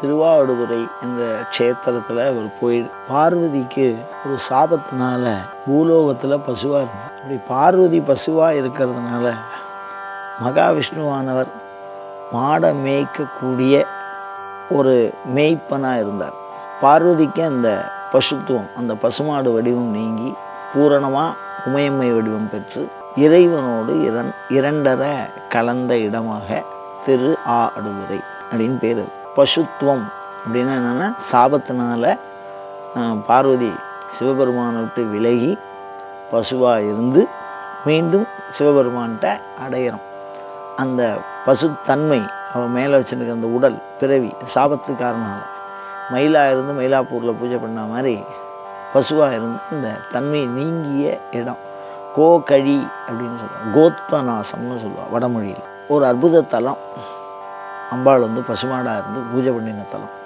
திருவாவடுதுறை என்ற க்ஷேத்திரத்தில் அவர் பார்வதிக்கு ஒரு சாபத்தினால பூலோகத்தில் பசுவாக இருந்தார். அப்படி பார்வதி பசுவாக இருக்கிறதுனால மகாவிஷ்ணுவானவர் மாட மேய்க்கக்கூடிய ஒரு மேய்ப்பனாக இருந்தார். பார்வதிக்கு அந்த பசுத்துவம், அந்த பசுமாடு வடிவம் நீங்கி பூரணமாக உமையம்மை வடிவம் பெற்று இறைவனோடு இரண்டரை கலந்த இடமாக திரு ஆடுதுறை அப்படின்னு பேர். பசுத்துவம் அப்படின்னா என்னென்னா, சாபத்தினால பார்வதி சிவபெருமானை விட்டு விலகி பசுவாக இருந்து மீண்டும் சிவபெருமான்கிட்ட அடையிறோம். அந்த பசுத்தன்மை அவன் மேலே வச்சுருக்க அந்த உடல் பிறவி சாபத்துக்காரனால மயிலாக இருந்து மயிலாப்பூரில் பூஜை பண்ண மாதிரி பசுவாக இருந்து இந்த தன்மை நீங்கிய இடம் கோகழி அப்படின்னு சொல்லுவாள். கோத்பநாசம்னு சொல்லுவாள் வடமொழியில். ஒரு அற்புத தலம். அம்பாள் பசுமாடாக இருந்து பூஜை பண்ணின தலம்.